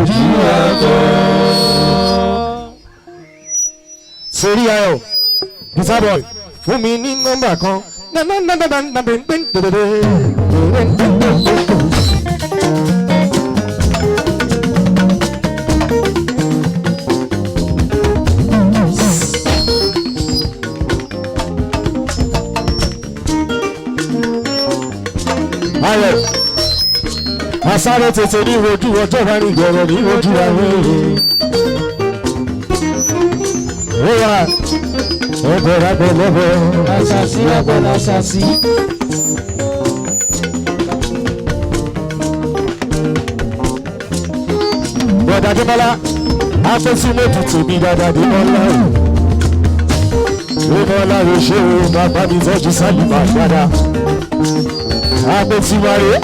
ojú ẹ̀kọ́. Sori ayọ̀ Guitar Boy fún mi ní nọ́mbà kan. Ayọ̀ asáré tètè ní ojú ọjọ́ bá ní gbọ̀rọ̀ ní ojú àwọn èrè. Ó wà ọ̀bẹ̀rẹ̀ abẹ́lẹ́bẹ̀. Àṣàṣì àgbàlá àṣàṣì. Bọ̀dà Débọ́lá apẹ́sí méjì tèmi dáadáa Débọ́lá o. Débọ́lá rẹ̀ ṣe o bàbá mi tọ́jú Sálímà dáadáa. Apẹ́sí wáyé.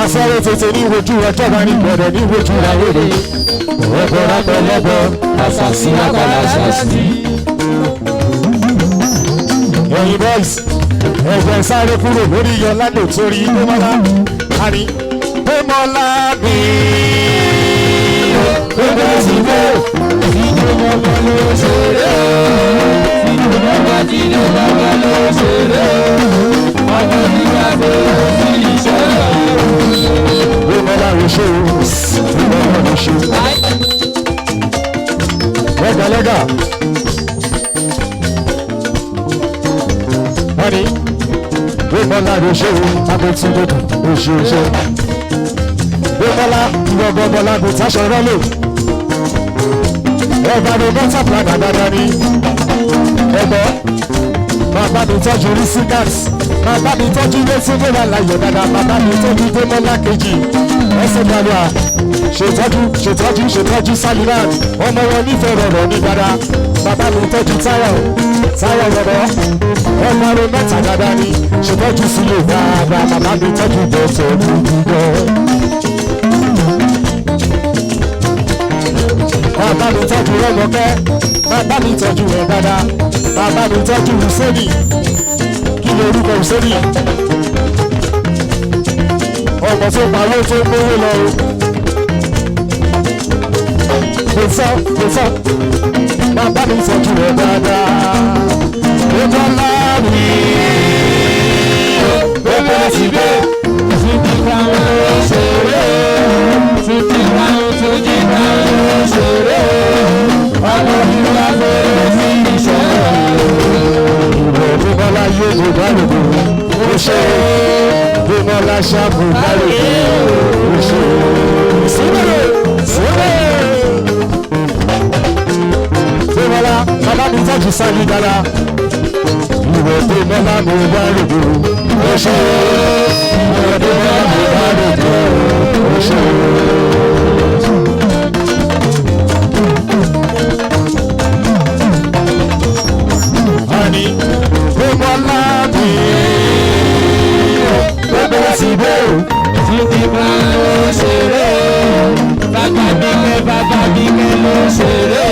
Asáré tètè ní ojú ọjọ́ bá ní gbọ̀dọ̀ ní ojú àwòrán. Ọ̀bọ̀ rápẹ̀lẹ́bọ̀ Àṣàṣì àgbàlá àṣàṣì. ẹ̀yin boys ẹ̀jẹ̀ sáré kúrò lórí Yọládò torí Démọ́lá àní Démọ́lá bí. Gbogbo síbẹ̀ ìjọba ọmọ ló ṣeré. Ìjọba jíjọ bàbá ló ṣeré. Ọmọ nígbàgbọ́ sí iṣẹ́ rẹ̀. Démọ́lá rẹ̀ ṣe o Démọ́lá rẹ̀ ṣe o. Lẹ́gàlẹ́gà wọ́n ní Démọ́lá rẹ̀ ṣe o abẹ́tí lódò ó ṣe o ṣe. Démọ́lá ìwọ̀gbọ̀gbọ̀lá kò táṣọ rọ́lò. Ọba ló bọ́tà plana dáadáa ní ẹ̀gbọ́n. Máa bá mi tọ́jú Risikat. Máa bá mi tọ́jú ilé tí mo wà láyọ̀ dáadáa. Máa bá mi tọ́jú Démọ́lá kejì. Ẹsẹ̀ gbàdúrà. Ṣètọ́jú Salimat. Ọmọ wọn nífẹ̀ẹ́ rọ̀rọ̀ ní dáadáa. Bàbá mi tọ́jú Táyọ̀ rọ̀rọ̀. Ọmọ rẹ̀ mẹ́ta dáadáa ní. Ṣètọ́jú sílẹ̀ dáadáa. Bàbá mi tọ́jú bọ̀tọ̀ dúdú. Bàbá mi tọ́jú Rọ́mọkẹ́, bàbá mi tọ́jú rẹ̀ dáadáa, bàbá mi tọ́jú Hùsẹ́nì, kí ni orúkọ Hùsẹ́nì? Ọmọ tó pawó tó gbówó lọ o. Kò sọ, bàbá mi tọ́jú rẹ̀ dáadáa. Ètò ńlá mi, Gbogbo síbẹ̀ ìfúnni kan ló ṣeré. Fúnni kan tó jí kan ló ṣeré. Ọmọ nígbàgbọ́ sí iṣẹ́ rẹ̀. Démọ́lá yóò lè dárògbò, ó ṣe Démọ́lá ṣàbò dárògbò, ó ṣe síbẹ̀. Démọ́lá bàbá mi tọ́jú Sálí dáadáa. Ìwọ Démọ́lá mo dárògbò, ó ṣe ìwọ Démọ́lá mo dárògbò, ó ṣe. Honey, Démọ́lá bí. Gbogbo síbẹ̀ ìfúnni kan ló ṣeré. Bàbá Bíkẹ́ ló ṣeré.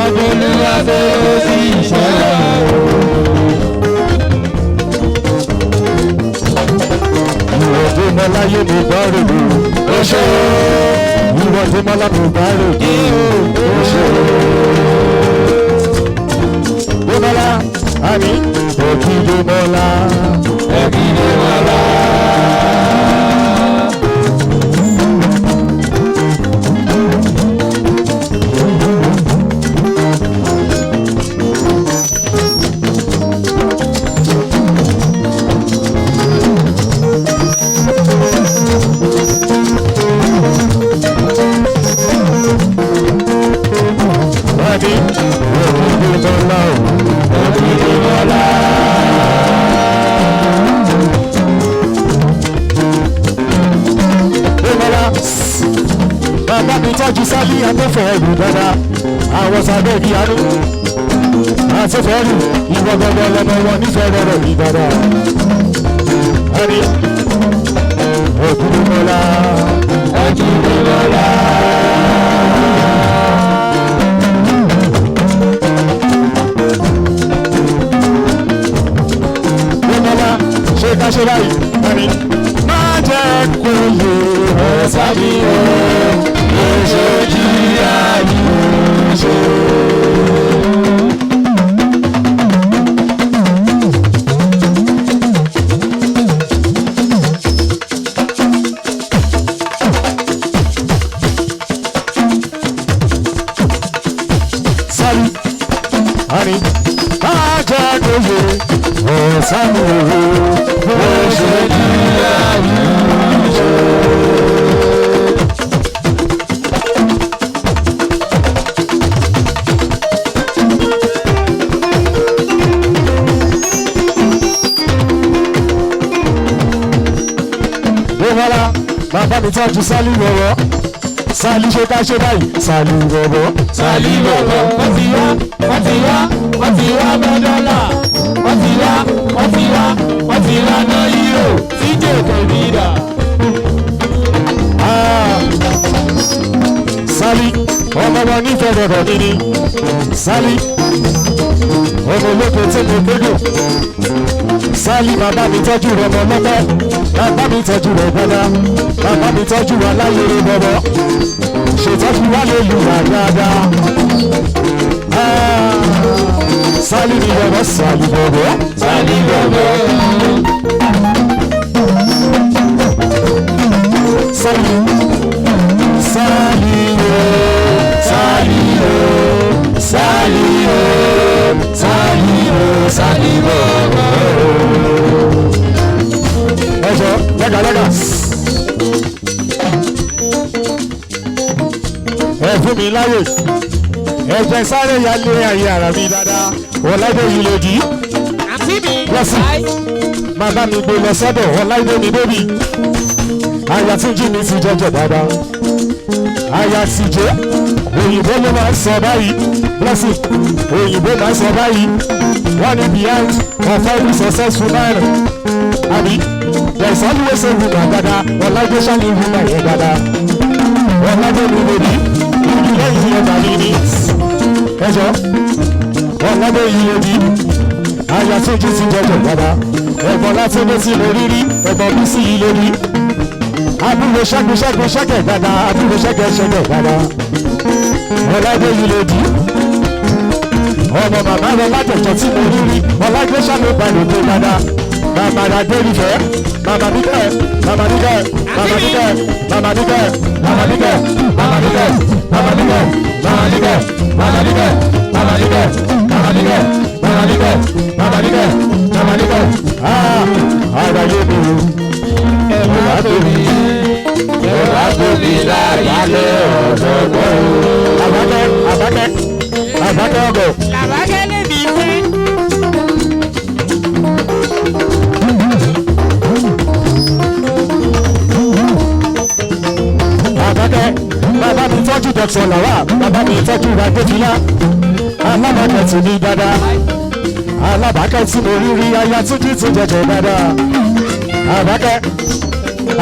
Ọmọ nígbàgbọ́ sí iṣẹ́ rẹ̀. Ìwọ Démọ́lá yóò mi gbọ́ rògbò, ó ṣe. Ìwọ Démọ́lá mi gbọ́ rògbò, ó ṣe. Démọ́lá, àní òkì Démọ́lá. Ẹbí ni wọ́n lọ. Àní òkì Démọ́lá o. Ẹbí ni wọ́n lọ. Démọ́lá bàbá mi tọ́jú Sálí afẹ́fẹ́ ẹ̀rù dáadáa. Àwọn sábẹ́ bí arú afẹ́fẹ́ ẹ̀rù ìwọ gbọgbọ lọmọ wọn nífẹ̀ẹ́ rọrọ̀ ní dáadáa. Àní òkì Démọ́lá. sábì o lóṣooṣì àyùṣe. Honey, Ajadoye, Osamu, voilà, bàbá mi tọ́jú Sálí wọ̀wọ́. Sálí ṣe ká ṣe báyìí. Sálí wọ̀wọ́. Sálí wọ̀wọ́. Wọ́n ti wá bọ́dọ́là. Wọ́n ti wá ná yíyó. Tíjẹ́ tẹ̀lé dà. Sálí ọmọ wọn nífẹ̀ẹ́ bọ̀bọ̀ mi ni. Sálí ọmọ olóko tí mo gbẹ́dọ̀. Sálí bàbá mi tọ́jú rẹ̀ mọ́ lọ́pẹ́. Bàbá mi tọ́jú rẹ̀ gbọ́dá. Bàbá mi tọ́jú wa láyé bọ̀bọ̀. Ṣètọ́jú wa lè lù wá dáadáa. Sálí ni bọ̀bọ̀, Sálí bọ̀bọ̀. Sálí bọ̀bọ̀. Sálí. Sálí o. Sálí o. Sálí o. Sálí o. Sálí bọ̀bọ̀. Ẹjọ́ lẹ́gàlẹ́gà. Ẹ fún mi láyè. Ẹ̀jẹ̀ sáré ya lé ayé ara mi dáadáa. Ọ̀láìdé yìí lòdì. Àti mi. Lọ́sìn. Bàbá mi gbé lọ sọ́dọ̀ Ọ̀láìdé mi bébì. Aya tí jí mi ti jọjọ dáadáa. Aya ti jẹ́. Òyìnbó ló máa ń sọ báyìí. Blessing. Òyìnbó máa ń sọ báyìí. Wọ́n ní behind of every successful man. Àbí there is always a woman dáadáa. Ọ̀láìdé ṣáà ní woman yẹn dáadáa. Ọ̀láìdé mi bèbí. Ìdí lẹ́yìn ọ̀gá mi ni. Ẹjọ́ Ọ̀láìdé yìí lòdì. Aya tí jí ti jọjọ dáadáa. Ẹ̀gbọ́n láti lé sí lórí rí. Ẹ̀gbọ́n bí sí yìí lórí. Abúlé ṣẹ́gun ṣẹ́gẹ̀ dáadáa. Abúlé ṣẹ́gẹ̀ dáadáa. Ọ̀láìdé yìí lòdì. Ọmọ màmá rẹ látẹ̀jọ́ tí mo rí rí. Ọ̀láìdé ṣàlùbà lòdì dáadáa. Màmá Adé nífẹ̀. Màmá níkẹ̀. Màmá níkẹ̀. Màmá níkẹ̀. Màmá níkẹ̀. Màmá níkẹ̀. Màmá níkẹ̀. Màmá níkẹ̀. Màmá níkẹ̀. Màmá níkẹ̀. Màmá níkẹ̀. Màmá níkẹ̀. Màmá níkẹ̀. Màmá níkẹ̀. Màmá níkẹ̀. Ara yé mi o. Ẹ̀rọ àtòbí. Ẹ̀rọ àtòbí láyé ọ̀dọ́gbọ́n. Àbákẹ́ ọgọ̀. Làbákẹ́ lè bí pé. Àbákẹ́ bàbá mi tọ́jú Dr. Làwà. Bàbá mi tọ́jú Adéfilá. Alábàákẹ́ ti ní dáadáa. Alábàákẹ́ tí mo rí rí aya tí kì í ti jẹjẹ dáadáa. Àbákẹ́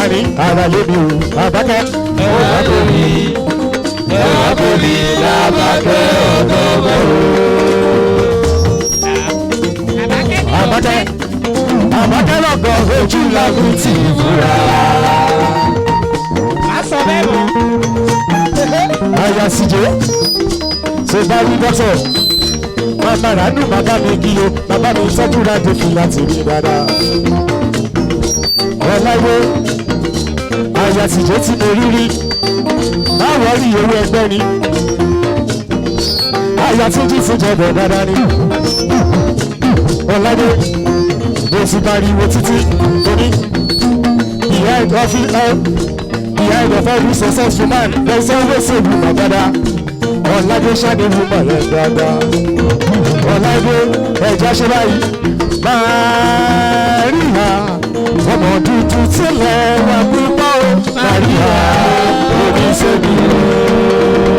àní ara lé mi o. Àbákẹ́. Ẹ̀rọ àtòbí. Ẹ̀rọ àtòbí làbákẹ́ ọ̀dọ́gbọ́n. Àbákẹ́ lọ́gọ̀ ojú làgùn tì í fúra. Má sọ bẹ́ẹ̀ mọ́. Aya síjẹ́ ṣe bá rí dọ́tọ̀. Màmá ránú bàbá mi kí o. Bàbá mi tọ́jú rájò fi láti rí dáadáa. Ọláìwé aya síjẹ́ tí mo rí rí. Báwo rí owó ẹgbẹ́ ni? Aya tí jí fún jọ̀bọ̀ dáadáa ni. Ọláìwé mo ti pariwo títí torí behind of every successful man there is always a woman dáadáa. Ọláìdé ṣáde woman yẹn dáadáa. Ọláìdé ẹja ṣe báyìí. Màríà ọmọ dúdú tilẹ̀ wà púpọ̀ o. Màríà oníṣègùn.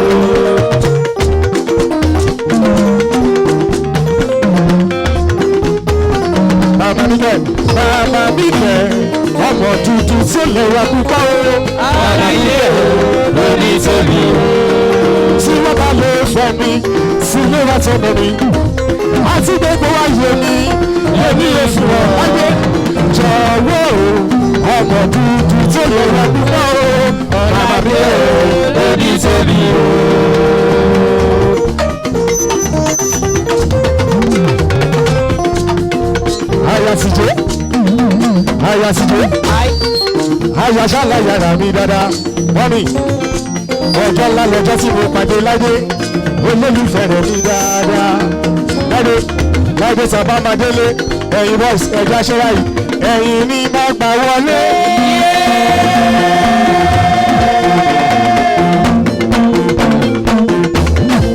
Màmá mi kẹ̀ ọmọ dúdú tilẹ̀ wà púpọ̀ o. Ara ilé o lórí tóbi o. Tí wọ́n bá lè fẹ́ mi, sí ilé wa tó mọ̀ mi. Àti gbogbo ayé mi, èmi yóò fi wọ́n wáyé. Jọ̀wọ́ o, ọmọ dúdú tilẹ̀ wà púpọ̀ o. bèbí o. Ayasije, ayasije, ayasala yàrá mi dáadáa. Wọ́n ní ọjọ́ ńlá lọ́jọ́ tí mo pàdé láyé olólùfẹ́ rẹ̀ mi dáadáa. Láyé sábà máa délé ẹ̀yin boys ẹ̀já ṣẹ́ra yìí ẹ̀yin ní máa gbà wọlé.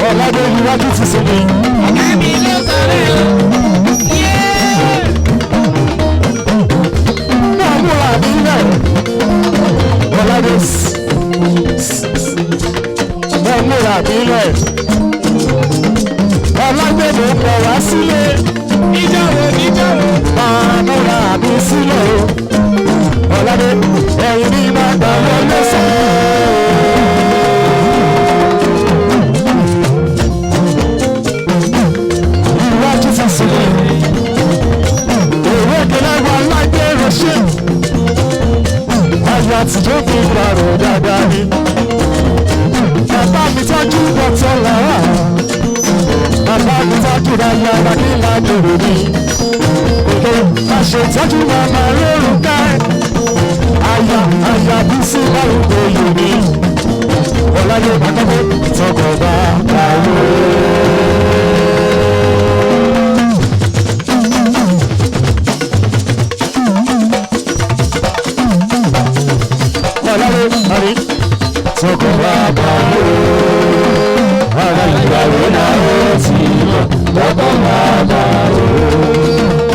Ọ̀làdé iwájú ti sinmi. Ọ̀gá mi ló sọ̀rọ̀ ẹ̀. Náà múra mi lẹ̀. Ọ̀làdé náà múra mi lẹ̀. Ọ̀làdé ló ń bọ̀ wá sílé. Níjọ́wọ́. Máa múra mi sílẹ̀ o. Ọ̀làdé ẹ̀yin ní máa gbà wọlé sọ́ọ̀. Òwe ìpínlẹ̀ wa lágbé rọ̀ṣẹ́. Ayọ̀ àtijọ́ fi gbàrò dáadáa ni. Bàbá mi tọ́jú dọ̀tọ̀ làwà. Bàbá mi tọ́jú dáadáa kí lágbèrè mi. Òde àṣetọ́jú màmá lórúkọ ká. Àyà bí sí lárúkọ yòmí. Ọ̀làyé bàtọ́kọ̀ tọkọ̀ bá kàwé. Honey, soko baba o, ara ìyàwó náà ó ti lọ, soko baba o.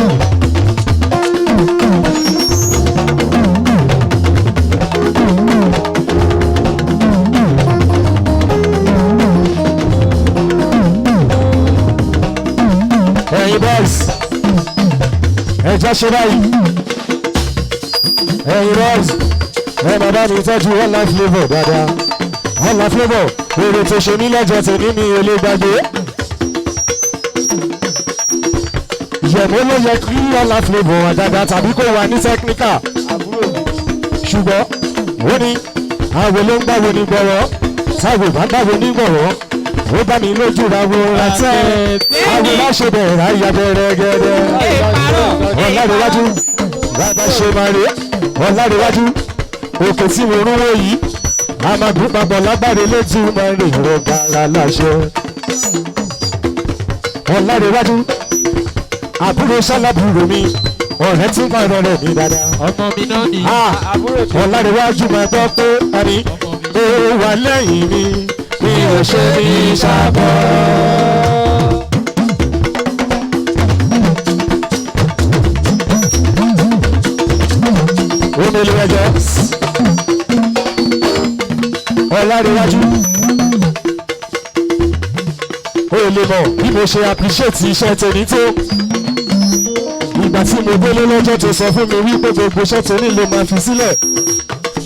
Ẹ̀yin boys, ẹja ṣe báyìí. Ẹ̀yin boys. Bàbá mi tọ́jú ọ̀la flavour dáadáa. Ọ̀la flavour èrè tó ṣe mí lọ́jọ́ tèmi mi ò lè gbàgbé. Yẹ̀mọ́ ló yẹ kí ọ̀la flavour wà dáadáa tàbí kó wà ní technical. Ṣùgbọ́n ó ní àwọ̀ ló ń gbàwọ̀ ní gbọ̀rọ̀ táwọ̀ bá gbàwọ̀ ní gbọ̀rọ̀ ó bá mi lójú ra wo ra tẹ́. Àwọ̀ bá ṣe bẹ̀rẹ̀ àyà bẹ̀rẹ̀ gẹ́gẹ́. Ọ̀làdéwájú bàbá ṣe máa rè Ọ̀làdéwájú. Òkè tí mo rúwó yìí a máa gún papọ̀ lágbára létí máa rè rọ bàrà láṣẹ. Ọ̀làdéwájú àbúrò sálábùrò mi ọ̀rẹ́ tí máa rọrẹ̀ mi dáadáa. Ọmọ mi náà ni. Ọ̀làdéwájú máa gbọ́ pé àní ó wà lẹ́yìn mi mi ò ṣe ní sábọ̀. Omi ilé ẹjọ́. Ọ̀làdéwájú o lè mọ̀ bí mo ṣe appreciate iṣẹ́ tèmi tó ìgbà tí mo délé lọ́jọ́ tó sọ fún mi wípé gbogbo iṣẹ́ tèmi ló máa fi sílẹ̀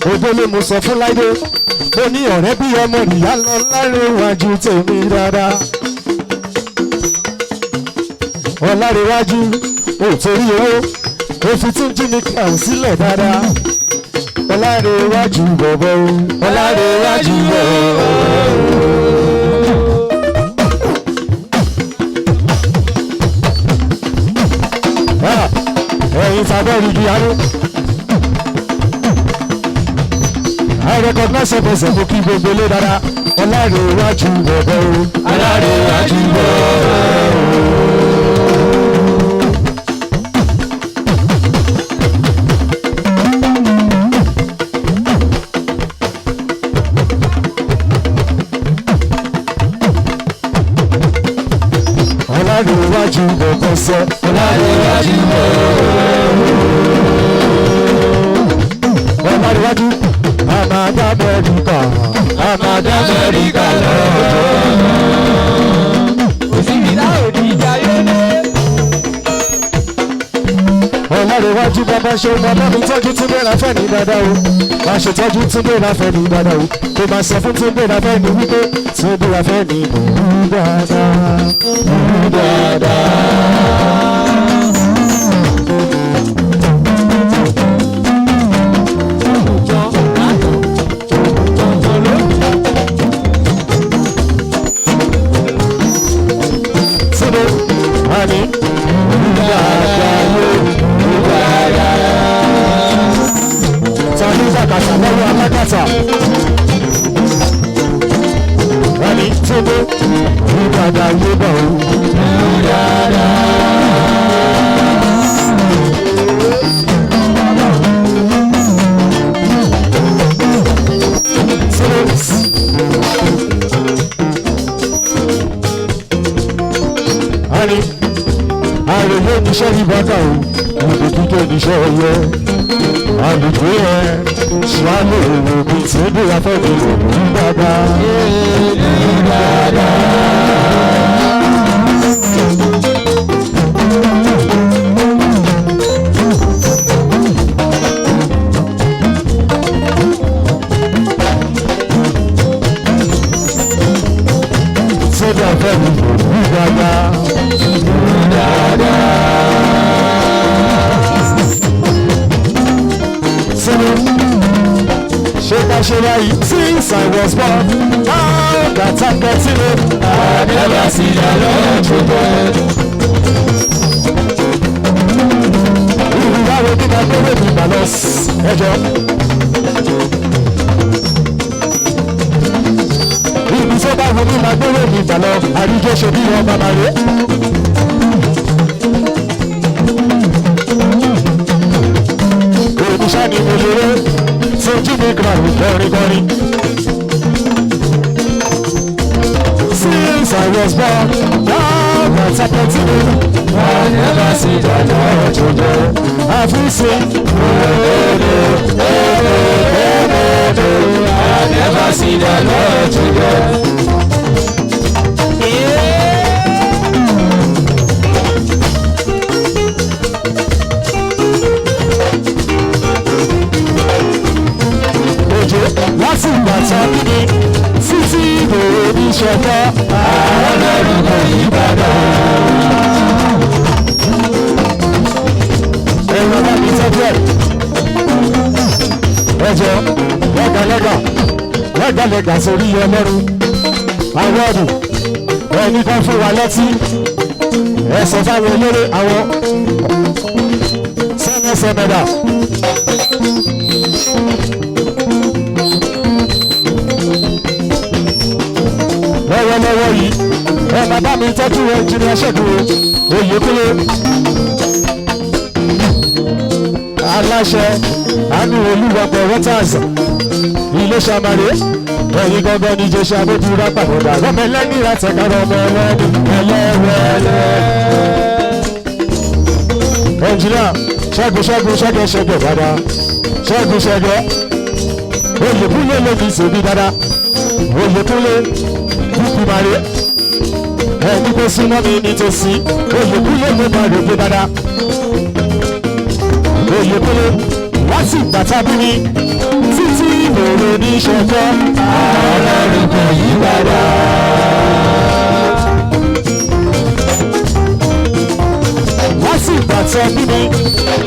mo délé mo sọ fún Láìdé mo ní ọ̀rẹ́ bí ọmọ ìyá lọ lárẹ̀wájú tèmi dáadáa. Ọ̀làdéwájú ò torí owó ó fi tún jí mi kàn sílẹ̀ dáadáa. Ọ̀làdéwájú bọ̀bọ̀ Ọ̀làdéwájú bọ̀bọ̀. Ẹ̀yin sábẹ́ ìdí àánú. I recognize ẹ̀fẹ̀sẹ̀ mo kí gbogbo ilé dáadáa. Ọ̀làdéwájú bọ̀bọ̀ Ọ̀làdéwájú bọ̀bọ̀. Ọ̀làdéwájú bọ̀bọ̀ sẹ́. Ọ̀làdéwájú bọ̀bọ̀. Ọ̀làdéwájú àmàdá Amẹ́ríkà àmàdá Amẹ́ríkà lọ́jọ́. Òsibí náà ò ní ìjà yóò dé. Ọ̀làdéwájú bàbá ṣe bàbá mi tọ́jú Túndé Ráfẹ́ ní dáadáa o. Wàá ṣe tọ́jú Túndé Ráfẹ́ ní dáadáa o. Kò máa sọ fún Túndé Ráfẹ́ ní wípé Túndé Ráfẹ́ ní òun dáadáa. Òun dáadáa. gbogbo ìdàgbà yóò bọ̀ ó. Àròyé níṣẹ́ ní bàtà o, òdò kíkẹ́ níṣẹ́ ọyẹ. Àlùkò yẹ ṣùgbọ́n òwò bí tí ó dé afẹ́mi òun dáadáa. Sọ́dọ̀ afẹ́mi òun dáadáa. Since I was born, how that I'm getting it, I never see the Lord children. Ìyáwó bí máa gbówó mi mà lọ ẹjọ́. Ibi tó bá wù mí máa gbówó mi mà lọ, àríjọ́ ṣe bí wọn bàbá rẹ̀. Òrìṣà ni mo lè rẹ́. Sojú mi gbà mí gọ́rígọ́rí. Since I was born, now that's a continue. I never see the Lord today. Have you seen? I never see the Lord today. Láti ìgbà tán kíni títí ìbòrò ní ṣẹ̀fọ́ àwọn ọlọ́run kò yí padà. Ẹ̀rọ bá mi tọ́jú ẹ̀. Ẹjọ́ lẹ́gàlẹ́gà sórí ọlọ́run. Àwọn ọdún ẹni kan fún wa létí. Ẹ̀sọ̀ fáwọn eléré àwọn sẹ́mẹ́sẹ́mẹ́dà. Lọ́wọ́lọ́wọ́ yìí ẹ bàbá mi tọ́jú ẹnjìnìá Ṣẹ́gun Oyèkúnlé aláṣẹ àánú olúwapọ̀ waters ilé ṣàmàlẹ́ ẹ̀yìn gangan ní jẹ́sẹ̀ abójúra pàmòdà rọ́mọ ẹlẹ́ni àtẹ̀kárọ̀ ọmọ ẹlẹ́ni ẹlẹ́wẹ̀ẹ́lẹ́. ẹnjìnìá ṣẹ́gun dáadáa ṣẹ́gun Oyèkúnlé lóbi ìṣèbí dáadáa Oyèkúnlé kúkúmarè ẹni kó súnmọ́ mi nítòsí Oyèkúnlé ló bá rògbé dáadáa Oyèkúnlé láti bàtà bí mi títí ìbòrò ní ṣẹ̀fọ́ ọlọ́run kò yí padà. láti bàtà bí mi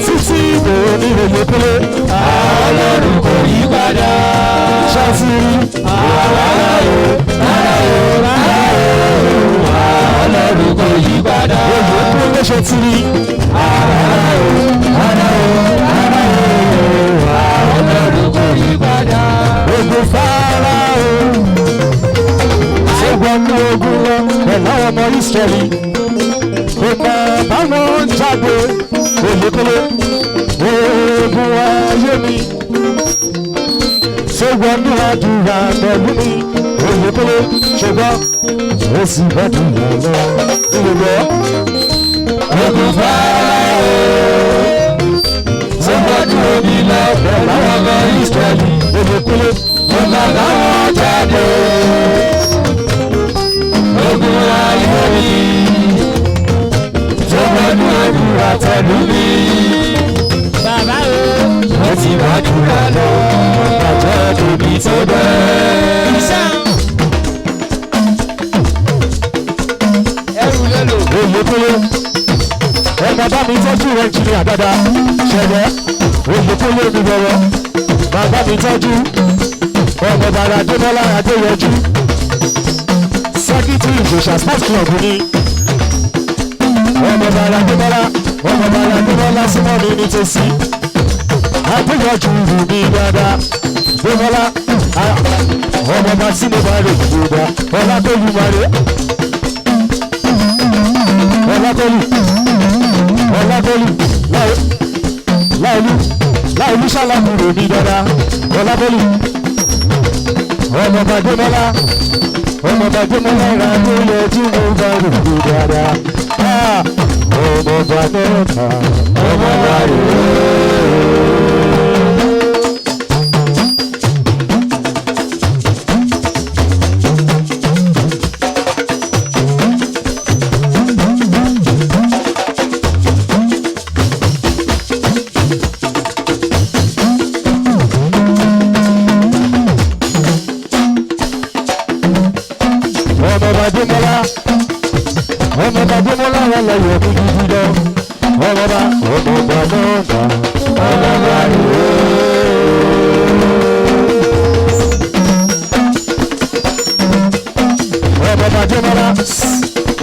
títí ìbòrò ní Oyèkúnlé ọlọ́run kò yí padà. ṣáàtì ọlọ́run kò yí padà. Oyèkúnlé ṣe ti rí. ọlọ́run kò yí padà. ogun Fáráò ṣé gbọ́nú ogun lọ pẹ̀lú àwọn ọmọ Ísírẹ́lì kò mọ báwọn jáde. Oyèkúnlé ogun ayé mi ṣé gbọ́nú àdúrà pẹ̀lú mi. Oyèkúnlé ṣùgbọ́n ó sì gbọ́dọ̀ yà lọ. Ìwé ogun Fáráò ṣé gbọ́dọ̀ omi lọ pẹ̀lú àwọn ọmọ Ísírẹ́lì. Oyèkúnlé kò mọ báwọn jáde. ogun ayé mi ṣé gbọ́dọ̀ àdúrà pẹ̀lú mi. Bàbá o ó ti gbàdúrà lọ bàjẹ́ tóbi tó bẹ́ẹ̀. Oyèkúnlé ẹ bàbá mi tọ́jú ẹnjìnìá dáadáa ṣẹ̀rẹ̀ Oyèkúnlé mi bọ̀rọ̀ bàbá mi tọ́jú ọmọ bàrà Adébọ́lá Adéyọjú sẹ́kítírì Ìjẹ̀ṣà sports club ní ọmọ bàrà Adébọ́lá súnmọ́ mi ní tòsí Adéyọjú rù mí dáadáa Adébọ́lá ọmọ ọba tí mo bá rè gbòdà ọlákọ́lù mare ọlákọ́lù láìlú ṣàlàkùrò mi dáadáa ọlákọ́lù ọmọ bàdémọ́lá ra tó yẹ tí mo bá rè gbòdà ọmọ bàdémọ́lá ọmọ bàdémọ́lá.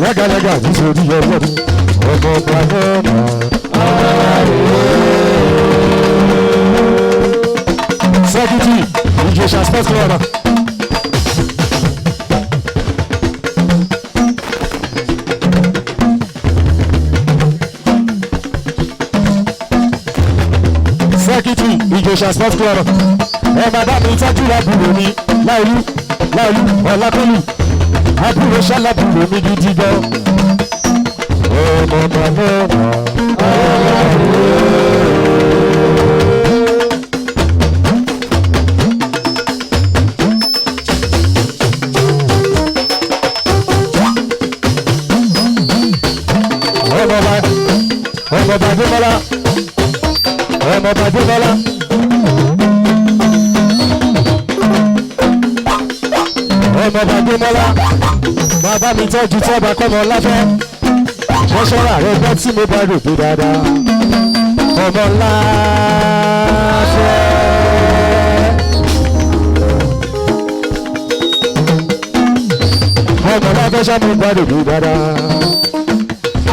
Lágàlágà nítorí ọlọ́dún ọmọ ọba náà sẹ́kítì Ìjẹ̀ṣà sports club. Sẹ́kítì Ìjẹ̀ṣà sports club. Ẹ máa bá mi tọ́jú àbúrò mi láìlú ọlákọ́lù àbúrò ṣálábùrò mi gidi gan. ọmọ bàbá ọmọ bàdébọ́lá bàbá mi tọ́jú tọ́ba kọ́mọ láfẹ́ ṣọ́ṣọ́ra rẹ gbọ́ tí mo bá rò pé dáadáa ọmọ láfẹ́. ọmọ láfẹ́ ṣá mo bá rò pé dáadáa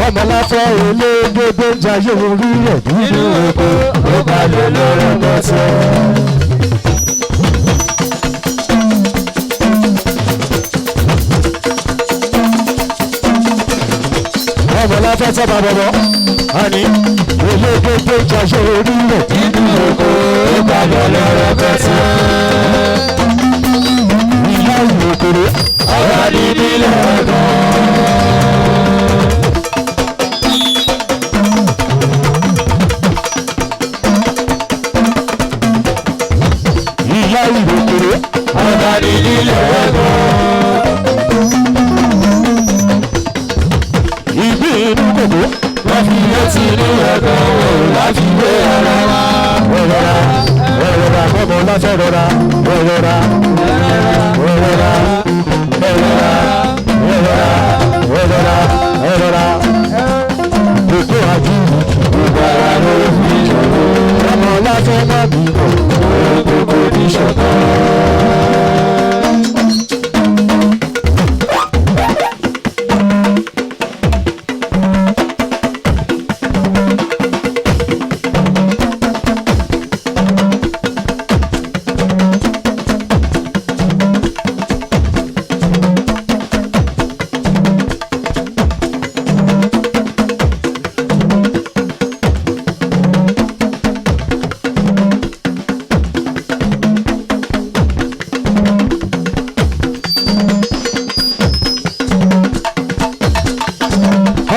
ọmọ láfẹ́ olóògbé jayé orí rẹ̀ nínú oko ó bá lè lọ́rọ̀ lọ́tẹ̀. ọmọ láfẹ́ tọ́ba bọ̀bọ̀ àní olóògbé jayé orí rẹ̀ nínú oko ó bá lè lọ́rọ̀ lọ́tẹ̀. ìyá ìwòkèrè ọ̀rọ̀ ní nílẹ̀ ọ̀gán. ìròkèrè ọba ní nílẹ̀ ẹ̀gbọ́n. ìbí inú kòkó wọ́n fi létí inú ẹ̀gbọ́n wò láti gbé ara wa. rọra kọ́mọ láfẹ́ rọra. kòkó àdúgbò gbogbo ara ló fi ṣòro. ọmọ láfẹ́ má bí kòkó ní ṣọ̀kan.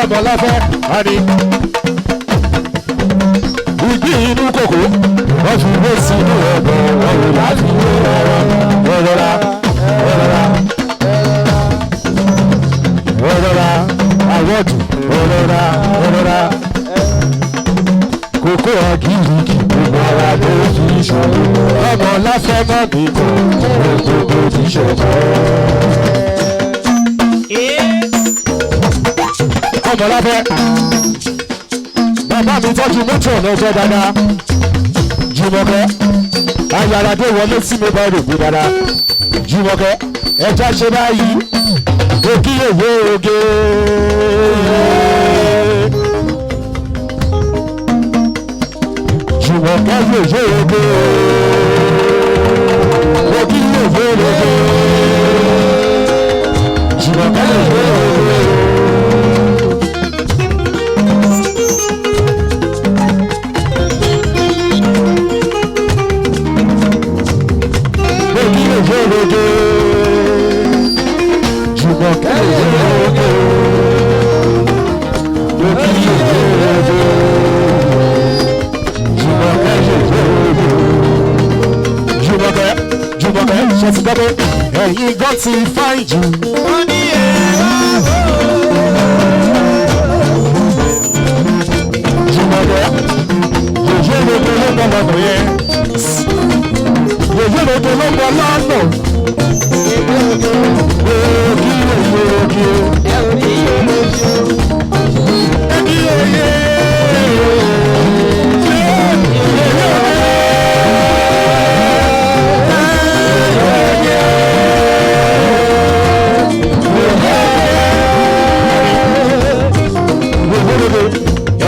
ọmọláfẹ́ àní ìgbín inú kòkó wọ́n fi wé sí inú ẹ̀gbọ́n wọn wò láti wé rọra àwọ̀dù rọra kòkó àgìrìkì gbogbo ara ló fi ṣòro ọmọláfẹ́ má bí kò gbogbo ti ṣọ̀kan. ọmọláfẹ́ bàbá mi tọ́jú mọ́tò lọ́jọ́ dáadáa Jùmọ̀kẹ́ ayaradé wọlé sí mi bá rògbò dáadáa Jùmọ̀kẹ́ ẹja ṣe báyìí òkìyèwé oge. Jùmọ̀kẹ́ yèyé oge òkìyèwé oge. yege. Jùmọ̀kẹ́ yege. Lókì yege. Jùmọ̀kẹ́ yege. Jùmọ̀kẹ́ ṣe ti gbọ́ pé ẹ̀yin gan ti fáìn jù. Wọ́n ní ẹ̀rọ. Jùmọ̀kẹ́ yòyé lóde ló bọ̀ lọ́nà yẹn. Yòyé lóde ló bọ̀ lọ́nà.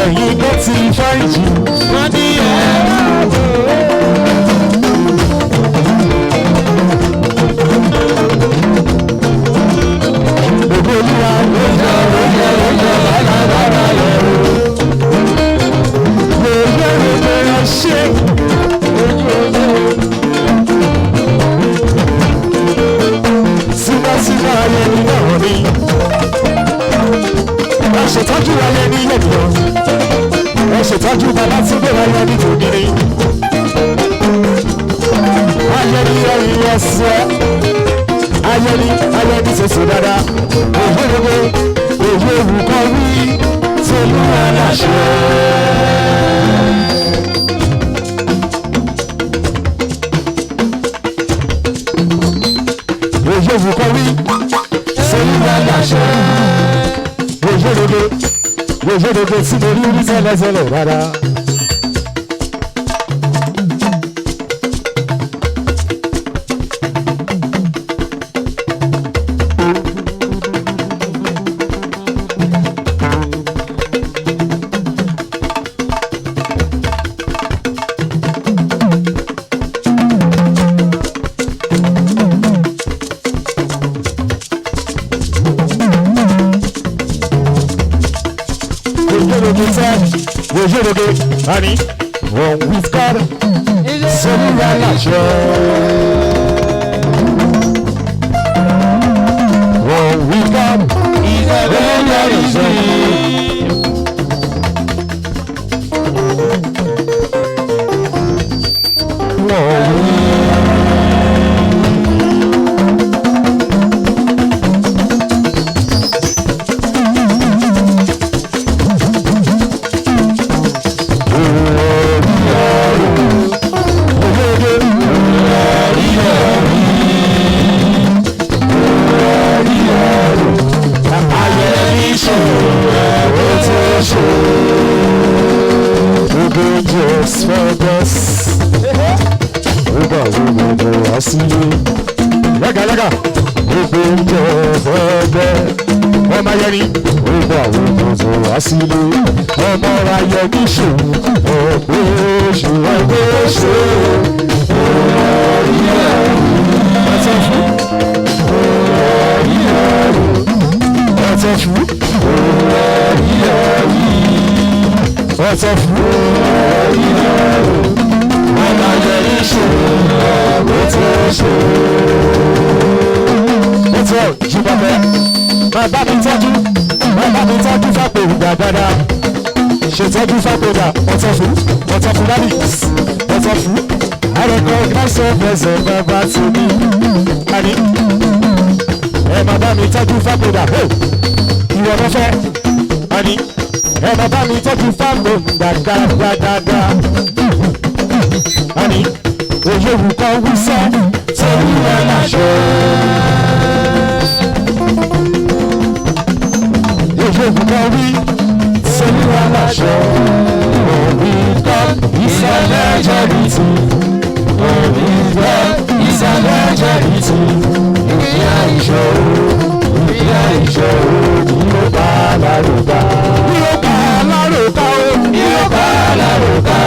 Ẹ̀yin kan ti fáìn jù. Wọ́n ní ẹ̀rọ. Gbogbo olúwa ló ń jẹ́ bàbá lọ́rọ̀. Gbogbo ènìyàn ṣe síbáṣíbá ayé ni náà ni. Ẹ ṣètọ́jú ayé ní ènìyàn. Ẹ ṣètọ́jú bàbá tí gbé ayé ní tòmìnì. Ayé ní ẹ̀yìn ẹsẹ̀. Ayé ní ṣoṣo dáadáa. Òhèrèwé òye òwúkọ wí tolú aláṣẹ. Òye òwúkọ wí tolú aláṣẹ. Òhèrèwé tí mo rí tẹ́lẹ̀tẹ́lẹ̀ rárá. Ojúroge, honey, one with God, sẹ́ni wà láṣọ. One with God, ìfẹ́lẹ́ lórí sí. Lẹ́gàlẹ́gà, gbogbo oúnjẹ ọ̀fẹ́ ọmọ ayẹni, gbogbo àwọn oúnjẹ wá sílé. Ọmọ ayẹni ṣòwò, ọ̀pọ̀ oṣù ẹgbẹ́ oṣù. Ọ̀tẹ̀ fún. Ọ̀tẹ̀ fún. Ọ̀tẹ̀ fún. Ọmọ ayẹni ṣòwò, ọ̀pọ̀ oṣù. Jùmọ̀kẹ́, bàbá mi tọ́jú fàpèrè dáadáa. Ṣètọ́jú fàpèrè ọ̀tọ̀ fún dábì ọ̀tọ̀ fún. Àrẹ̀kọ́ gíláṣẹ́ fẹsẹ̀ bàbá tó ní. Àní ẹ bàbá mi tọ́jú fàpèrè ìwọ ló fẹ́. Àní ẹ bàbá mi tọ́jú fàpèrè dáadáa. Àní òye òwúkọ́ wúṣẹ́ torí ẹ láṣẹ. Òyìnbó wí sẹ́yìn aláṣọ. Òyìnbó ìsàlẹ̀ jẹ́rìtì. Òyìnbó ìsàlẹ̀ jẹ́rìtì. Ìyá ìṣòro ni ó bá lárúkà. Ni ó bá lárúkà o. Ni ó bá lárúkà.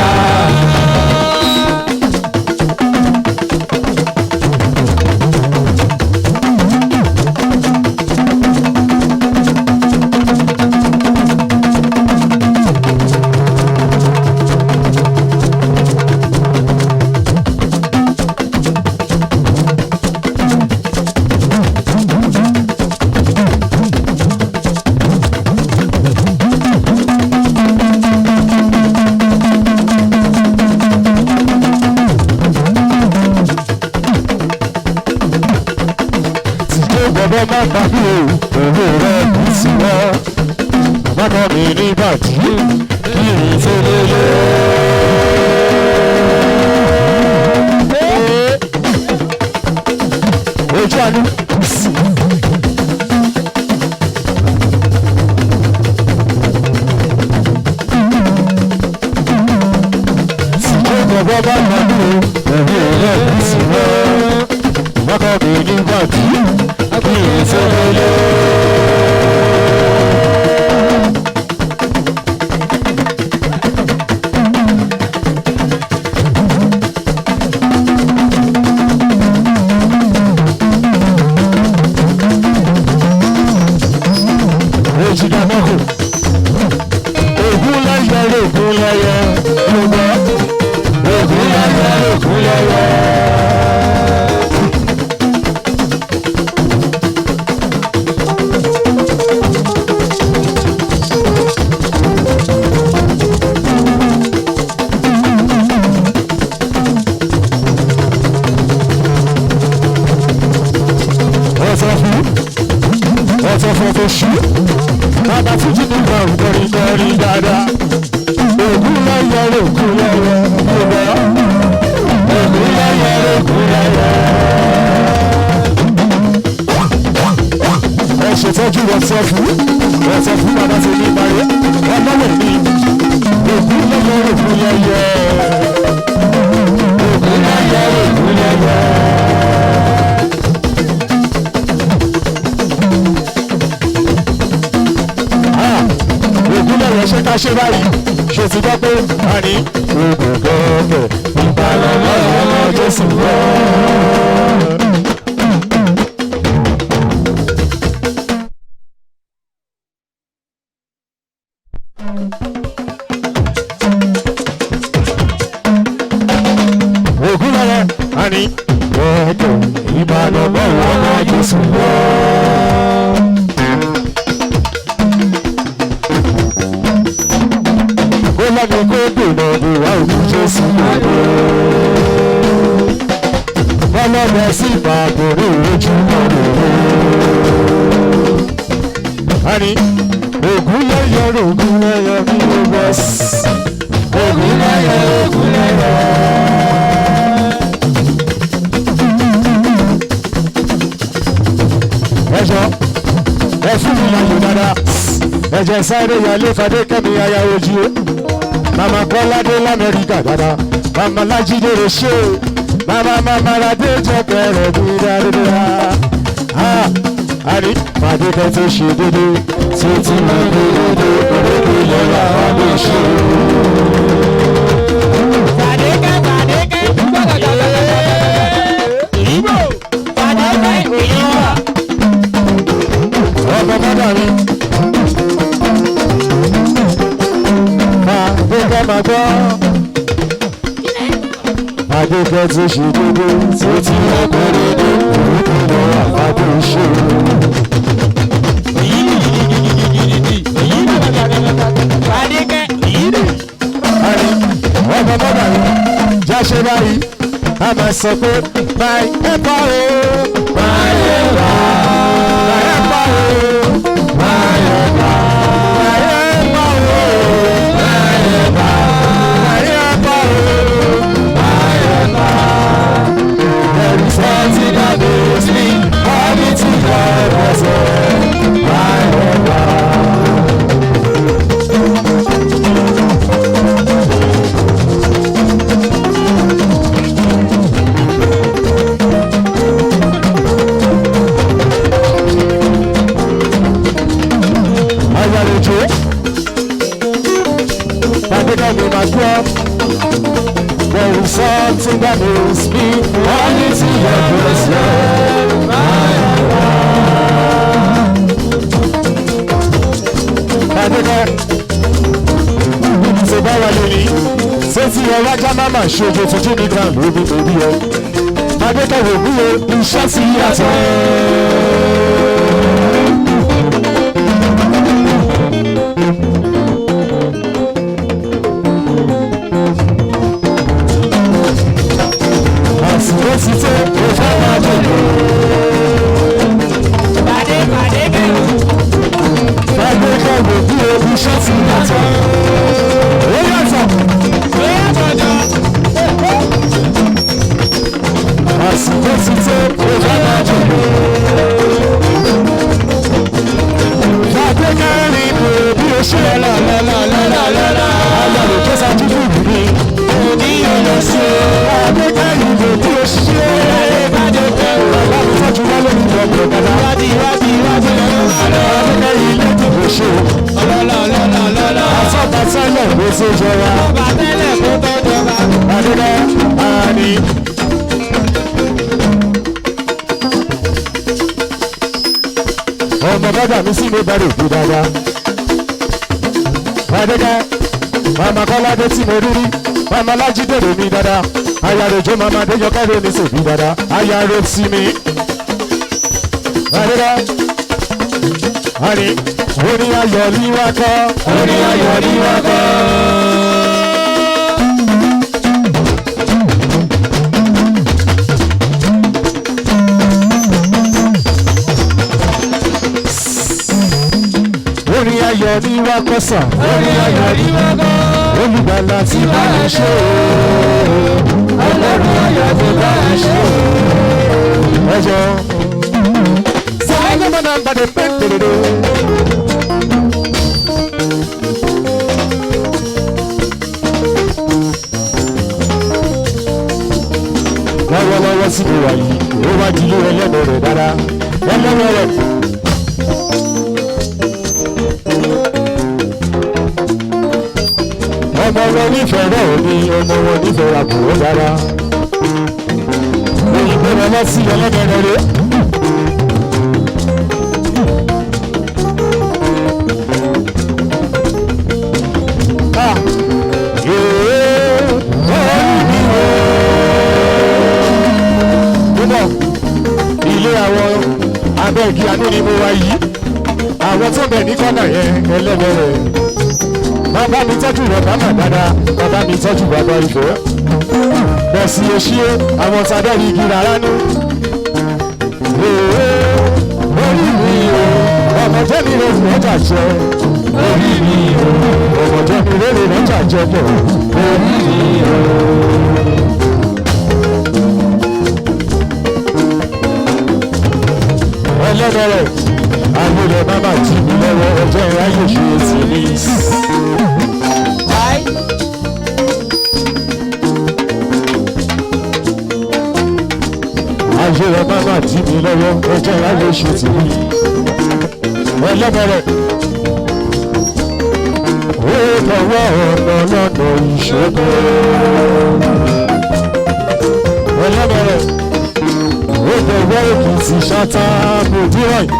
bọ̀bọ̀ má pàdé òwe rẹ̀ kù sí wọ́n. Bàbá mi ní bàtí kí n tó lélẹ̀. Ojú àánú kù sí. Bọ̀bọ̀ bá pàdé òwe rẹ̀ kù sí wọ́n. Bàbá mi ní bàtí kí n tó lélẹ̀. Bàbá Fújì ní ìgbàrún kọrin dáadáa. Ògùn lẹ́yẹ ògùn lẹ́yẹ ọ̀gbẹ́. Ògùn lẹ́yẹ ògùn lẹ́yẹ. Ẹ ṣètọ́jú wọ́sẹ̀fù bàbá ti ní ìparí. Ọlọ́wẹ̀ ní ògùn lẹ́yẹ ògùn lẹ́yẹ. Ògùn lẹ́yẹ ògùn lẹ́yẹ. Ṣé ká ṣe báyìí? Ṣé ti gbọ́ pé a ní oògùn gọ́ọ̀gẹ̀ ìbálòpọ̀ ọmọ Jésù wọ́? Ògùn lọ́wọ́ a ní gọ́ọ̀gẹ̀ ìbálòpọ̀ ọmọ Jésù wọ́. Lọ́dún kó dènà ìwà òkú Jésù lóde. Bọ́lọ́dọ̀ sí ìbàdàn ojú ọ̀rọ̀. A ní ògùn lẹ́yẹ ògùn lẹ́yẹ bí ó bọ́ sí. Ògùn lẹ́yẹ ògùn lẹ́yẹ. Ẹjọ́ ẹ fún mi láyò dáadáa. Ẹ̀jẹ̀ sáré yálé fadé kẹ́mi aya ojú. Mama Kọ́ládé l'Amẹ́ríkà dada, Mama Lájídé lè ṣe, Mama Ládé jẹ́ bẹ̀rẹ̀ mi dáadáa. Àní pàdé kan tó ṣe dédé, tí tí mo gbé dédé, òdòdó lọ́la wà lè ṣe. Pàdékẹ́ ìbò, pàdékẹ́ òyìnbó. Ọmọ mọ́dà mi. Adékẹ́ máa gbọ́. Adékẹ́ tó ṣe dédé tó ti ọkọ̀ dédé orúkọ lọ àbádé ṣe. Adékẹ́ ìdè. Ọmọ mọ́dà yìí jáṣe báyìí a máa sọ pé máa ẹ bá o máa yẹ wá máa ẹ bá o máa yẹ wá máa yẹ bá o máa yẹ wá máa yẹ bá o máa yẹ wá. There is something that makes me happy to God myself máa yẹ wá. There is something that makes me only to your grace, Lord, my God. Ṣé báwa lórí? Ṣé tí ẹ wájà máma ṣojo tuntun ní grand lóbi lóbi ẹ? Adékẹ́wò wúwo iṣẹ́ sí yàtọ̀. Àsìkò ti tó o fẹ́ máa bẹ̀rẹ̀. lọ́jà mi sí mi bẹ̀rù bí dáadáa. Adékẹ́, màmá Kọ́ládé tí mo rí rí, màmá Lájídèrè mi dáadáa. Ayàròjò màmá Adéjọkẹ́ ló ní sòbí dáadáa. Ayàrò sí mi. Adékẹ́, àní, orin ayọ̀ ní wá kọ́. Orin ayọ̀ ní wá kọ́. Orin ayọ̀ ní wá kọ́ sàn. Orin ayọ̀ ní wá kọ́. Olùgbàlà tí bá ń ṣe o. Ọlọ́run ayọ̀ tó bá ń ṣe o. Ẹjọ́. Sọ́wọ́n náà gbàdé pẹ́ẹ́tẹ̀rẹ̀dẹ̀. Lọ́wọ́lọ́wọ́ sí mi wà yìí, ó wá di ilé ẹlẹ́nu rẹ̀ dáadáa. Ẹlẹ́nu rẹ̀. Ọmọ wọn nífẹ̀ẹ́ náà ni ọmọ wọn nífẹ̀ẹ́ àbúrò dára. Òyìnbó rẹ lọ sí ẹlẹ́dẹ̀ẹ́rẹ́ rẹ. Ilé àwọn abẹ́ẹ̀gì àánú ni mo wá yìí. Àwọn tó bẹ̀ ní kọ́nà yẹn ẹlẹ́dẹ̀ẹ́rẹ́. Bàbá mi tọ́jú rẹ̀ bàbá dáadáa, bàbá mi tọ́jú bàbá ìfẹ́. Bẹ̀sì èṣíé, àwọn tàdẹ́rì igi rárá ní. Orí mi o, ọmọdé mi rẹ̀ lọ́jà jẹ. Orí mi o, ọmọdé mi rẹ̀ lọ́jà jẹ bọ̀. Orí mi o. Ẹlẹ́dẹ̀rẹ̀, àwọn olè máma jí mi lọ́wọ́ ọjọ́ ìráyè ṣe é sí ní. Ayé máma jí mi lọ́wọ́ ọjọ́ ìráyè ṣe ti ní. Ẹlẹ́dẹ̀rẹ̀, ó lọ́wọ́ ọ̀nà lọ́nà ìṣòro. Ẹlẹ́dẹ̀rẹ̀, ó lọ́wọ́ Èkìtì ṣáta bòdúrà yìí.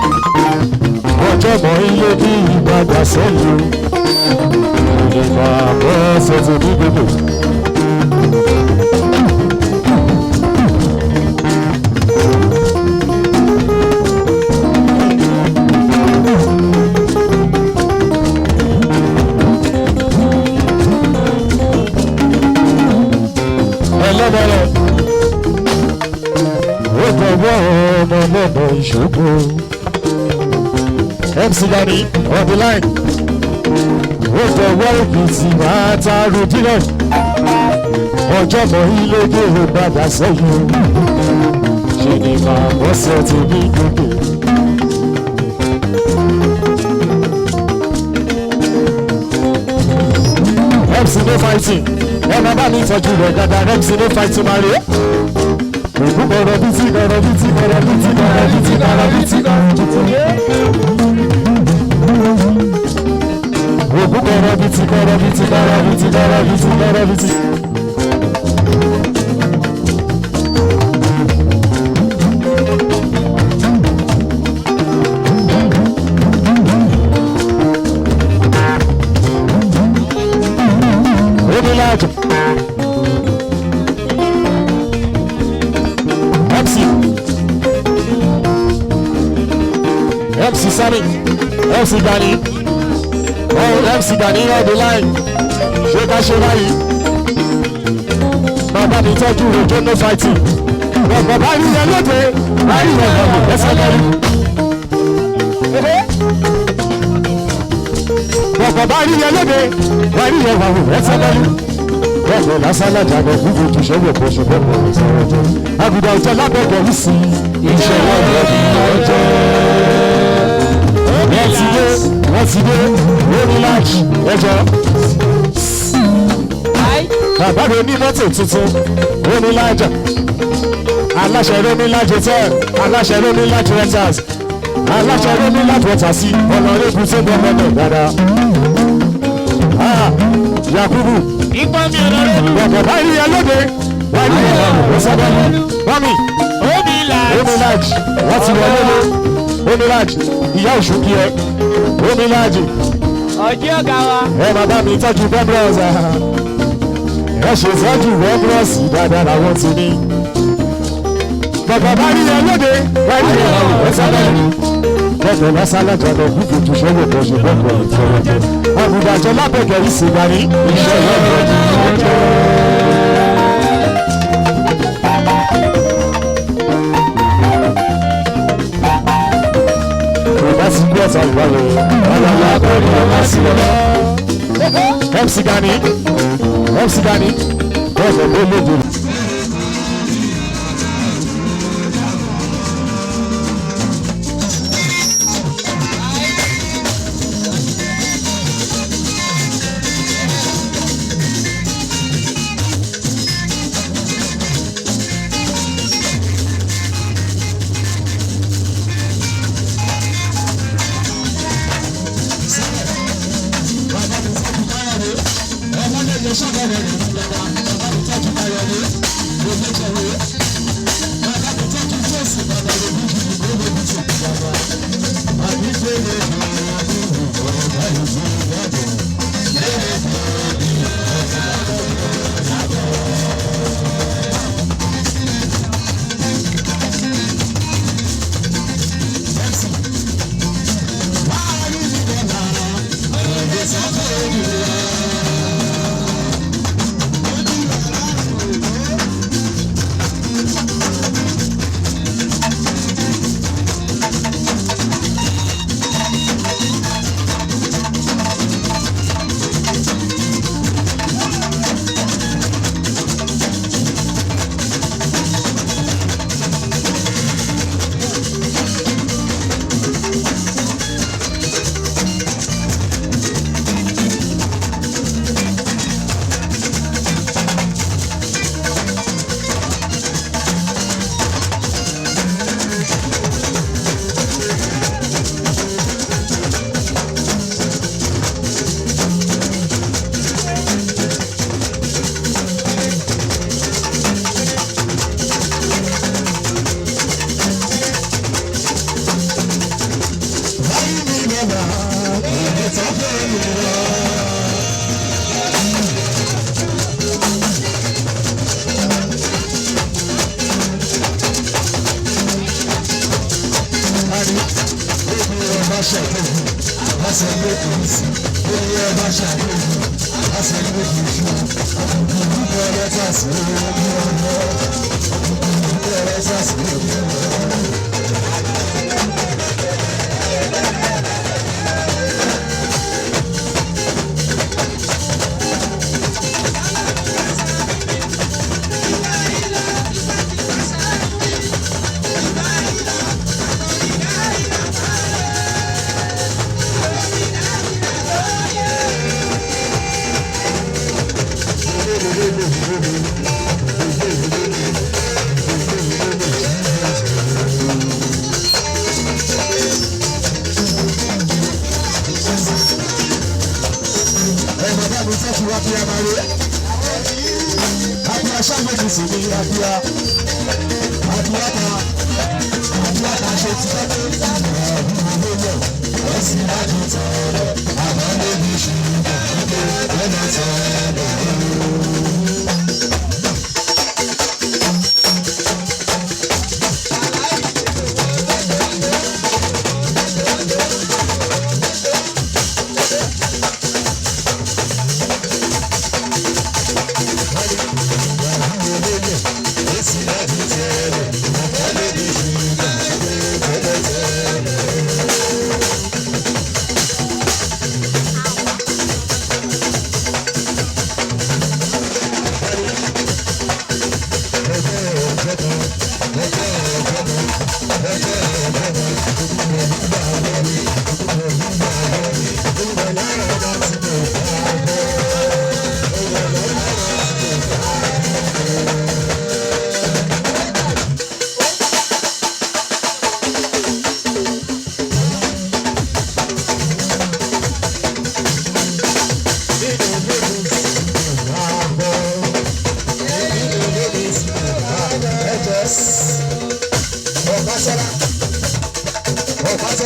Ọjọ́ mọ̀ ilé bí ìgbàgbà sẹ́yìn. Ìgbà bọ́ sọ́tò ní gbogbo. Ẹlẹ́bẹ̀rẹ̀, ó gbọ́gbọ́ ọmọ lọ́nà ìṣògo. MC Dani on the line. Ó fọwọ́ Èkìtì máa ta ròdìrẹ̀. Ọjọ́ mọ̀ ilé dé padà sẹ́yìn. Ṣé ni màá bọ́sẹ̀ tí ní gbogbo? MC no fighting. Ẹ máa bá mi tọ́jú rẹ̀ dáadáa. MC no fighting máa rí. Òkú kọ̀rọ̀ bìtì kọ̀rọ̀ bìtì kọ̀rọ̀ bìtì kọ̀rọ̀ bìtì kọ̀rọ̀ bìtì kọ̀rọ̀ bìtì. Òkú kọ̀rọ̀ bìtì kọ̀rọ̀ bìtì kọ̀rọ̀ bìtì kọ̀rọ̀ bìtì kọ̀rọ̀ bìtì. Onílàjò. MC Sani, MC Dani, MC Dani on the line. Ṣé ká ṣe báyìí? Bàbá mi tọ́jú òjò no fighting. Bàbá bá rí yẹn lóde, bá rí yẹn lọ́wọ́ ẹsẹ̀ lẹ́rú. Bàbá bá rí yẹn lóde, bá rí yẹn lọ́wọ́ ẹsẹ̀ lẹ́rú. Bẹ́ẹ̀ lásán lájà lọ fún ojú ìṣẹ́wọ̀ kò ṣe bẹ́ẹ̀ lọ́wọ́ ẹsẹ̀ ọjọ́. Àgùdà ọjọ́ lábẹ́gẹ̀ ń sin ìṣẹ̀wọ̀ lọ́bì ọjọ́. Wọ́n ti dé lórí láàjì ẹjọ́. Bàbá mi ní mọ́tò tuntun lórí láàjà. Aláṣẹ lórí láàjì tẹ́, aláṣẹ lórí láàjì rentals, aláṣẹ lórí láàjì wọ́tà sí ọ̀nà orígun tó gbọ́ mọ́tò dáadáa. Yakubu. Ipa mi ọ̀nà rẹ̀ lù. Bàbá báyìí yẹn lóde. Báyìí yẹn lóde. Ó sábà lù. Mọ́mí. Omi láàjì. Omi láàjì. Wọ́n ti wọlé lé. Ó Omilaji ìyá òṣùkì ẹ Omilaji ọjọ́ ọ̀gá wa. ẹ máa bá mi tọ́jú bẹ́bírọ̀sì ẹ ṣe tọ́jú bẹ́bírọ̀sì dáadáa làwọn ti ní. bàbá bá rí ẹ lóde wọ́n rí ẹ lọ́wọ́ sábẹ́ rí. bẹ́ẹ̀ lọ́sálẹ̀ jọ̀dọ̀ gúúfù tó ṣe wò kó ṣe bẹ́ẹ̀ ìfọwọ́jẹ́. àbùdàjọ lábẹ́gẹ̀ yìí sì gbà ní iṣẹ́ ìwọ́n lásìkò ọ̀sán ìwọ́lẹ̀ ọlọ́lá bẹ̀rẹ̀ ọmọ sílẹ̀ MC Gani bẹ́ẹ̀ ló lóde.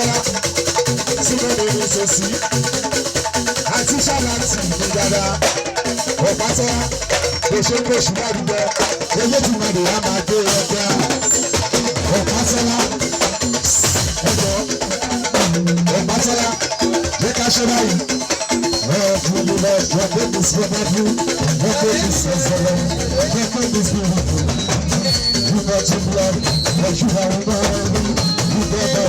Ọ̀pátọ́lá síbẹ̀ lè ṣe sí àti ṣáláàtì ní dáadáa. Ọ̀pátọ́lá kò ṣe ń gbèsè ládùúgbò Elédùmarè á máa gbé ẹgbẹ́. Ọ̀pátọ́lá ẹ̀jọ̀ Ọ̀pátọ́lá jẹ́ ká ṣe báyìí. Every Lord, your faith is wonderful, your faith is excellent, your faith is beautiful. You got your blood, but you have blood. You got the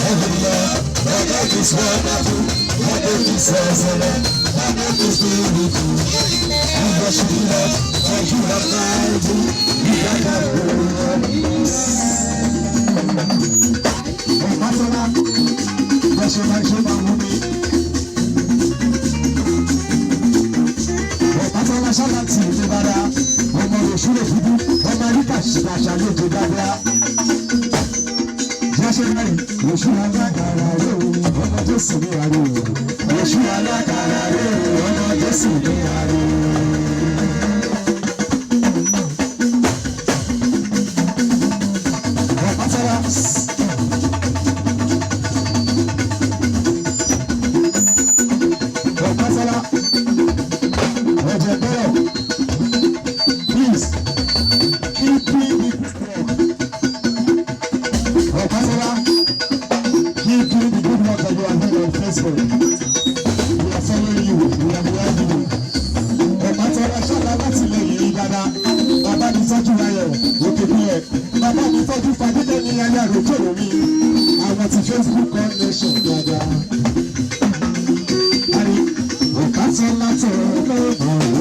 every Lord, your faith is wonderful, your faith is excellent, your faith is beautiful. You got your blood, but you have blood. You got the ṣe máa ṣe máa wú mi. Ọ̀pátọ́lá ṣáláàtì ní bàdá, ọmọ òṣùlẹ̀ dúdú, ọmọ ríkà ṣàṣà lóde dáadáa. Jáṣẹ́ náà oṣù alágàrà rẹ̀ o, ọmọ Jésù ní àárẹ̀ o. Oṣù alágàrà rẹ̀ o, ọmọ Jésù ní àárẹ̀ o. Ọ̀pátọ́lá. Please keep doing it. Ọ̀pátọ́lá, keep doing the good work that you are doing on Facebook. We are following you. We are behind you. Ọ̀pátọ́lá ṣáná láti lè yí dáadáa. Bàbá mi tọ́jú ayọ̀ òkè bí ẹ̀. Bàbá mi tọ́jú fagídé ní ayé àròkèrò mi. Àwọn ti Facebook connection dáadáa. Ọ̀pátọ́lá tó lọ́wọ́.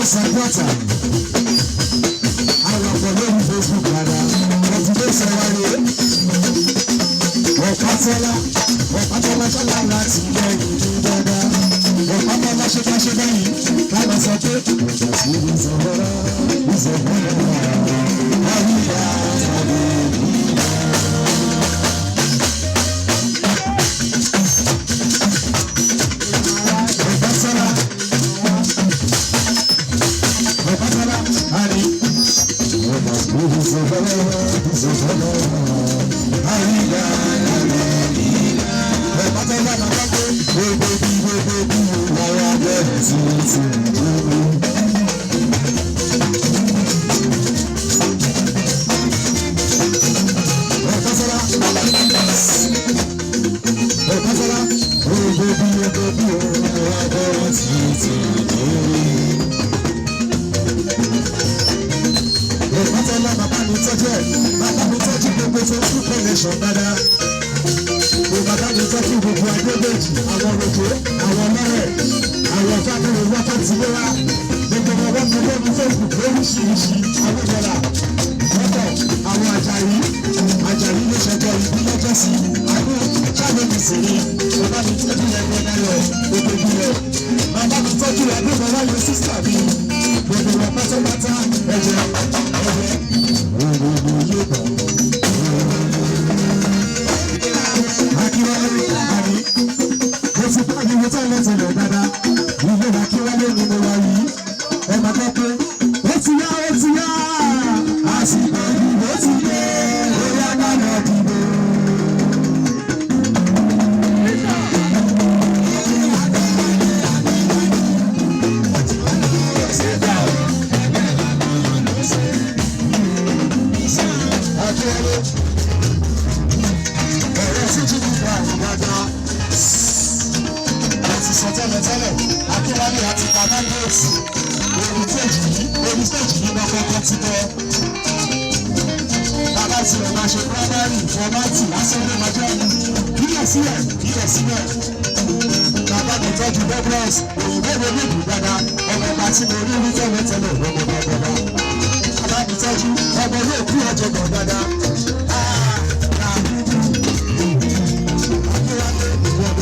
Support her. I love the way Facebook brother. But today so why Ọ̀pátọ́lá ṣọlá láti ilé ìlú dáadáa. Ọ̀pátọ́lá ṣe ká ṣe báyìí. Káàmà sọ pé ọjà sí ìṣòro àríyá tàbí ìlú.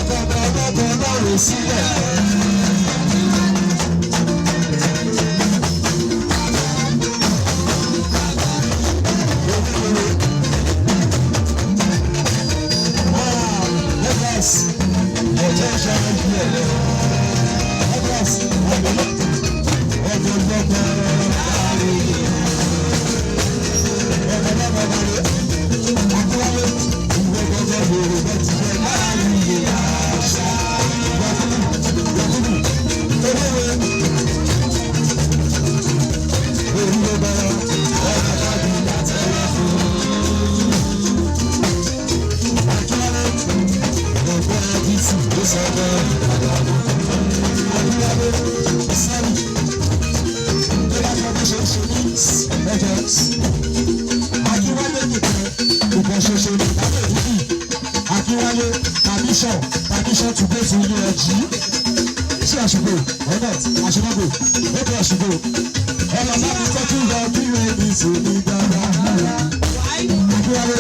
Bàbá sílẹ̀. Permission to go to UNG. Ṣé àṣùgbò ọ̀nà àṣùgbò lókè àṣùgbò ọ̀nà láti tọ́jú lọ bí rẹ̀ ní ìṣòro dáadáa. Akíwálé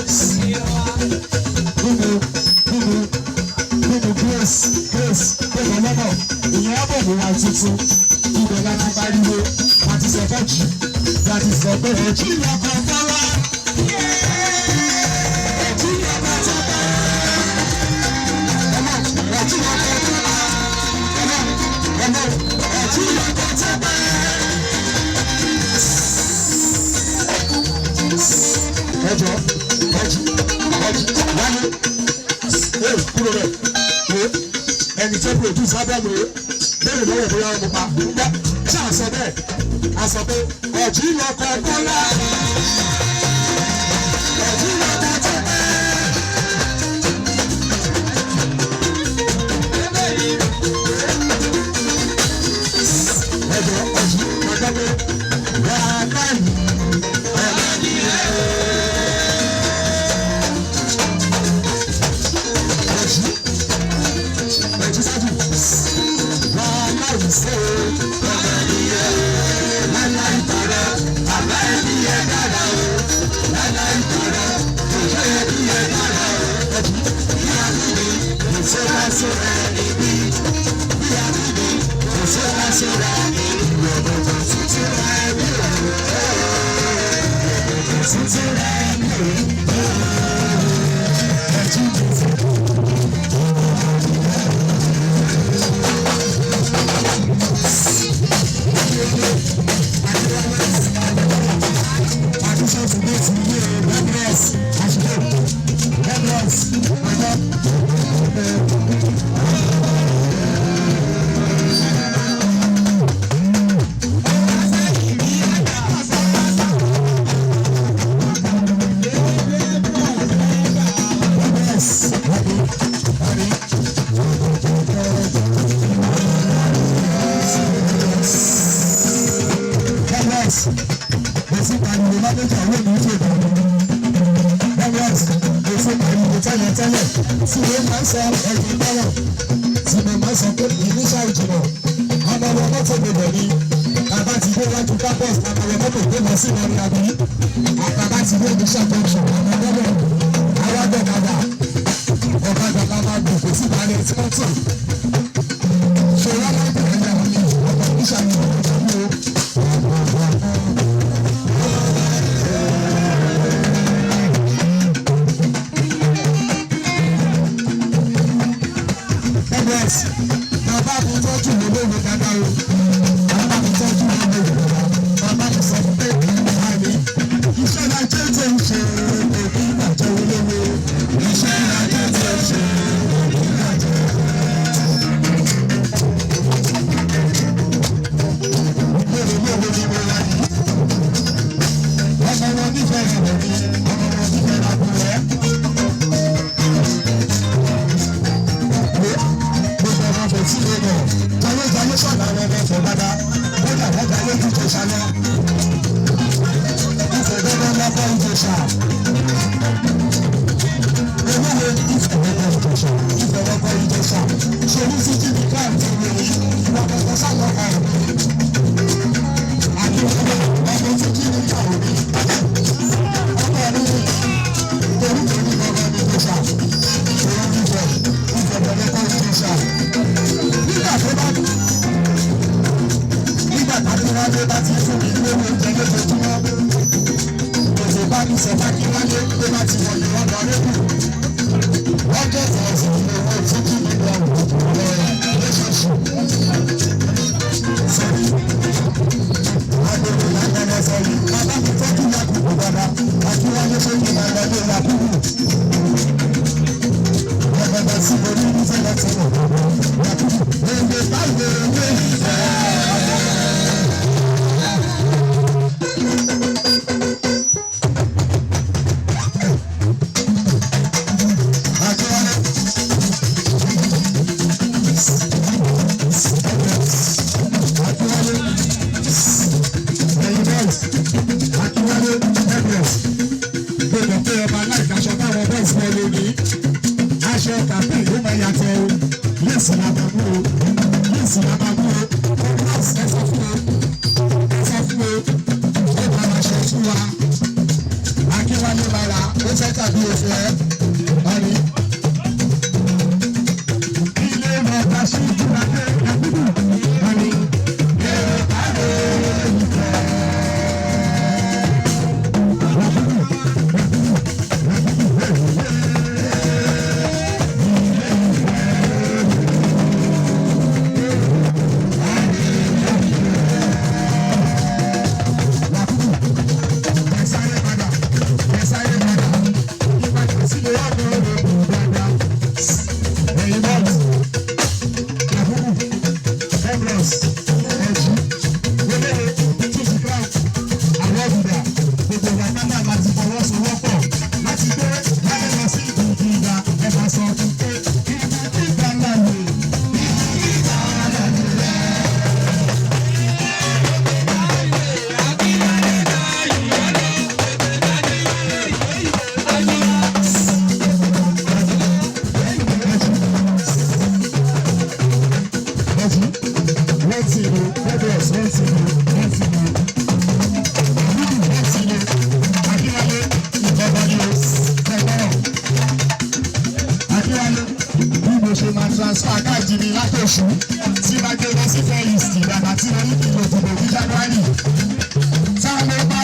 nínú grace pẹ̀lú ọlọ́nà ìyẹn ábọ̀mù wa tuntun ibẹ̀ láti pariwo àti sọ̀fọ́jì láti sọ pé ẹ̀jí lọ́kọ̀ fọ́lá. Ẹ̀jí lọ́kọ̀ tọ́pẹ́. Ẹjọ́ wáyé kúrò rẹ̀ ẹni tó produce abẹ́mu bẹ́ẹ̀ lọ́wọ́ bóyá ọmọ pa gbọ́ ṣé àṣọ bẹ́ẹ̀ àṣọ pé ẹ̀jí lọ́kọ̀ bọ́lá ẹ̀jí lọ́kọ̀ tọ́pẹ́. Ẹjọ́ ọ̀jì ọjọ́ pé wà á láyé. Tí wọ́n máa ń sọ ẹ̀yìn báwọ̀ tí mo máa ń sọ pé ìníṣà ìjìnà ọmọ wọn mọ́tò gbogbo ni bàbá ti dé wájú campus ọmọ wọn mọ́tò gbé lọ sí ìlọrin àbí bàbá ti dé ìníṣà junction ọmọ gbọ́dọ̀ awádọ̀ bàbá ọ̀kadà bàbá gbogbo sí ìbàlẹ̀ tí wọ́n tò ṣe wọ́n máa ń bẹ̀rẹ̀ ní àwọn ìjọ ọmọ ìníṣà ìjìnà bàbá mi tọ́jú mi lóore dáadáa o bàbá mi tọ́jú mi lóore dáadáa bàbá mi sọ pé àmì iṣẹ́ ìdájọ́ tó ń ṣe òbí ìdájọ́ olówó iṣẹ́ ìdájọ́ tó ń ṣe òbí ìdájọ́. Ìbéèrè lóore ni mo wá yìí ọmọ wọn nífẹ̀ẹ́ rẹ̀ lórí ọmọ wọn nífẹ̀ẹ́ lábú rẹ̀. Tí ó lọ, jayéjayé sọ̀rọ̀ àwọn ọmọ ẹ̀fọ́ bàbá, ó dà wọ́n jayé ju Ìjẹ̀ṣà lọ. Ìfẹ́ dandan lọ́kọ́ Ìjẹ̀ṣà. Ewúwe ìfẹ́ lọ́kọ́ Ìjẹ̀ṣà, ìfẹ́ lọ́kọ́ Ìjẹ̀ṣà. Ṣé ní títí ní káàdì ìròyìn ìwà kọ̀ọ̀kan sáwọn ọ̀rọ̀? Àdúgbò ọmọ títí ní káàdì ọkọ̀ mi torí ọmọ ní Ìjẹ̀ṣà. Ìfẹ́ lọ́kọ́ Ìjẹ̀ṣà. yàtẹ̀ o yéèsì làbàbò o yéèsì làbàbò o nọ́ọ̀sì ẹ sọ fún o ó bá wa ṣe fún wa akínwálé mara ó fẹ́ tàbí o fẹ́ ọ̀rí. ilé mẹ́ta sí ìtura dé ẹ̀kúndù ọ̀rí. èrè káre ìfẹ́. Transfer káàdì mi látòṣù tí máa gbé lọ sí fẹ́yìntì ìdàgbà tí wọ́n ní kí n lò dìbò ní January. Táwọn bá